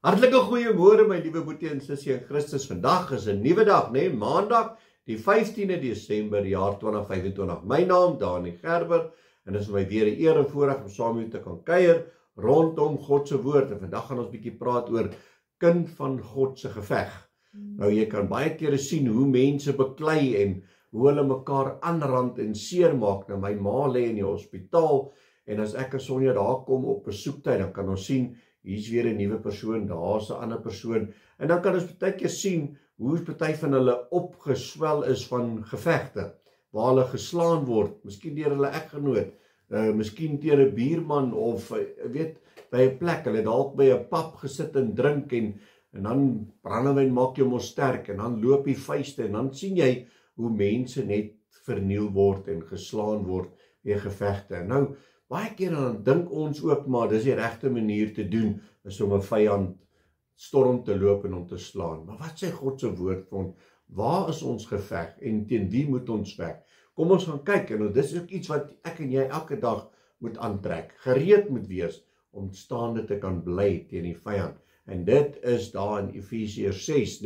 Hartlike goeiemôre my liewe boetie en sussie in Christus. Vandag is 'n nuwe dag, Maandag, die 15de Desember, jaar 2025. My naam Dani Gerber en dit is my weer 'n eer en voorreg om saam met jou te kan kuier rondom God se woord. En vandag gaan ons bietjie praat oor kind van God se geveg. Nou jy kan baie kere sien hoe mense beklei en hoe hulle mekaar aanrand en seermaak. Nou my ma lê in die hospitaal en as ek en Sonja daar kom op besoektyd, dan kan ons sien hier's weer 'n nuwe persoon, daar's 'n ander persoon. En dan kan ons baie keer sien hoe party van hulle opgeswel is van gevegte, waar hulle geslaan word, miskien deur hulle eggenoot, miskien deur 'n buurman of weet by 'n plek, hulle dalk by 'n pub gesit en drink en dan brandewyn maak jou mos sterk en dan loop die vuiste en dan sien jy hoe mense net verniel word en geslaan word deur gevegte. Nou baie keer dan dink ons ook maar dis die regte manier te doen is om 'n vyand storm te loop en om te slaan. Maar wat sê God se woord vir ons? Waar is ons geveg en teen wie moet ons veg? Kom ons gaan kyk en dis ook iets wat ek en jy elke dag moet aantrek. Gereed moet wees om staande te kan bly teen die vyand. En dit is daar in Efesiërs 6,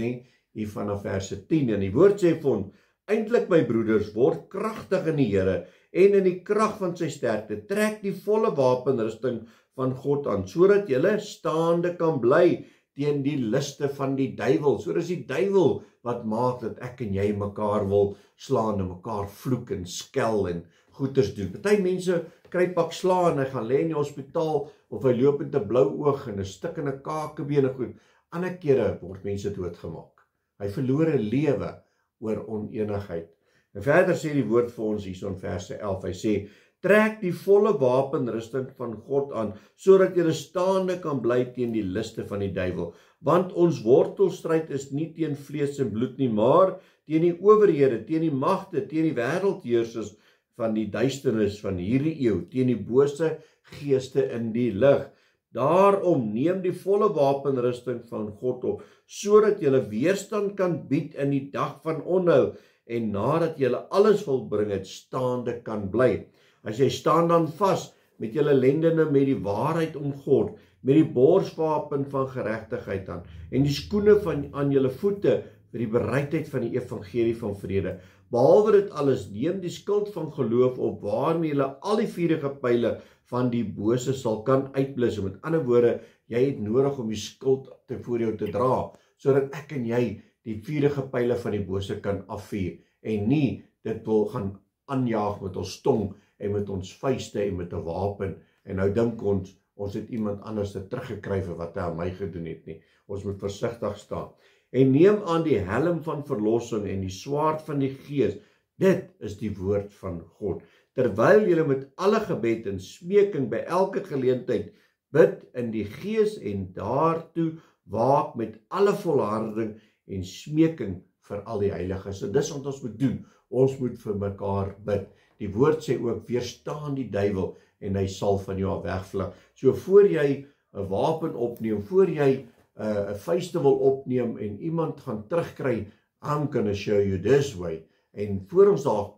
hier vanaf vers 10. En die woord sê vir ons: eintlik my broeders, word kragtig in die Here en in die krag van sy sterkte, trek die volle wapenrusting van God aan, sodat julle staande kan bly teen die liste van die duiwel. So dis die duiwel wat maak dat ek en jy mekaar wil slaan en mekaar vloek en skel en goeters doen. Party mense kry pak slaan en hy gaan lê in die hospitaal of hy loop met 'n blou oog en 'n stikkende kakebeen en goed. Ander kere word mense doodgemaak. Hy verloor 'n lewe oor onenigheid. En verder sê die woord vir ons hier in verse 11, hy sê: trek die volle wapenrusting van God aan, sodat jy staande kan bly teen die liste van die duiwel. Want ons wortelstryd is nie teen vlees en bloed nie, maar teen die owerhede, teen die magte, teen die wêreldheersers van die duisternis van hierdie eeu, teen die bose geeste in die lig. Daarom neem die volle wapenrusting van God op, sodat jy weerstand kan bied in die dag van onheil en nadat jy alles volbring het, staande kan bly. As jy staan dan vas met julle lendene met die waarheid om God, met die borswapen van geregtigheid aan en die skoene aan julle voete vir die bereidheid van die evangelie van vrede. Behalwe dit alles, neem die skild van geloof op, waarmee julle al die vuurige pyle van die bose sal kan uitblus. Met ander woorde, jy het nodig om die skild voor jou te dra, sodat ek en jy die vuurige pyle van die bose kan afvuur en nie dit wil gaan aanjaag met ons tong en met ons vuiste en met 'n wapen. En nou dink ons het iemand anders dit teruggekry vir wat hy aan my gedoen het nie. Ons moet versigtig staan. En neem aan die helm van verlossing en die swaard van die Gees. Dit is die woord van God. Terwyl julle met alle gebed en smeking by elke geleentheid bid in die Gees en daartoe waak met alle volharding en smeking vir al die heiliges. En dis wat ons moet doen. Ons moet vir mekaar bid. Die woord sê ook: weerstaan die duiwel en hy sal van jou af wegvlug. So voor jy 'n wapen opneem, voor jy 'n vuiste wil opneem en iemand gaan terugkry, I'm gonna show you this way. En voor ons daar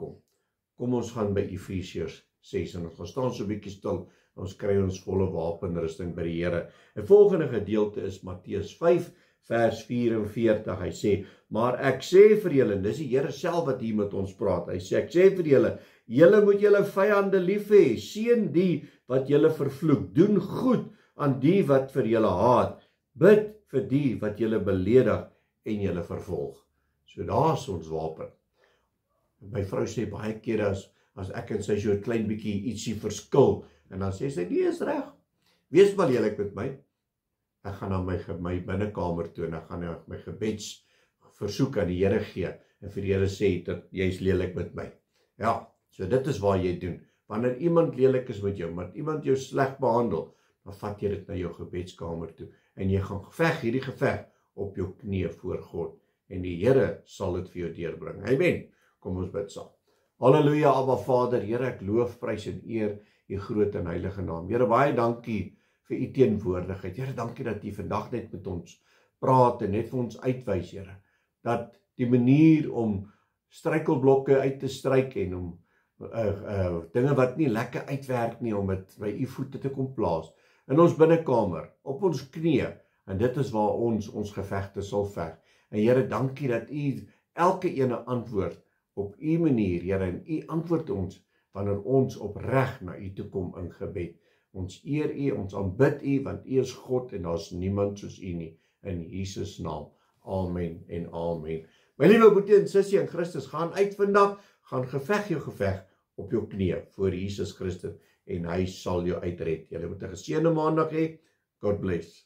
kom ons gaan by Efesiërs 6 en ons gaan staan so 'n bietjie stil. Ons kry ons volle wapenrusting by die Here. 'n volgende gedeelte is Matteus 5 vers 44. Hy sê: maar ek sê vir julle, dis die Here self wat hier met ons praat. Hy sê: ek sê vir julle, julle moet julle vyande lief hê, seën die wat julle vervloek, doen goed aan die wat vir julle haat, bid vir die wat julle beledig en julle vervolg. So daar's ons wapen. My vrou sê baie kere as ek en sy so 'n klein bietjie ietsie verskil en dan sê sy: nee, is reg. Wees maar eerlik met my. Ek gaan na my binnekamer toe en ek gaan my gebedsversoek aan die Here gee en vir die Here sê dat jy is lelik met my. Ja, so dit is waar jy doen. Wanneer iemand lelik is met jou, maar iemand jou sleg behandel, dan vat jy dit na jou gebedskamer toe en jy gaan hierdie geveg op jou knieë voor God en die Here sal dit vir jou deurbring. Amen. Kom ons bid saam. Halleluja, Abba Vader, Here, ek loof, prys en eer u groot en heilige naam. Here, baie dankie vir u teenwoordigheid. Here, dankie dat u vandag net met ons praat en net vir ons uitwys, Here, dat die manier om struikelblokke uit te stryk en om dinge wat nie lekker uitwerk nie, om dit by u voete te kom plaas, in ons binnekamer, op ons knieë, En dit is waar ons gevegte sal veg. En Here, dankie dat U elke ene antwoord op U manier, Here, en U antwoord ons wanneer ons opreg na U toe kom in gebed. Ons eer U, ons aanbid U, want U is God en daar is niemand soos U nie. In Jesus naam. Amen en amen. My liewe broer en sussie in Christus, gaan uit vandag, gaan geveg jou geveg op jou knieë voor Jesus Christus en hy sal jou uitred. Julle moet 'n geseënde maandag hê. God bless.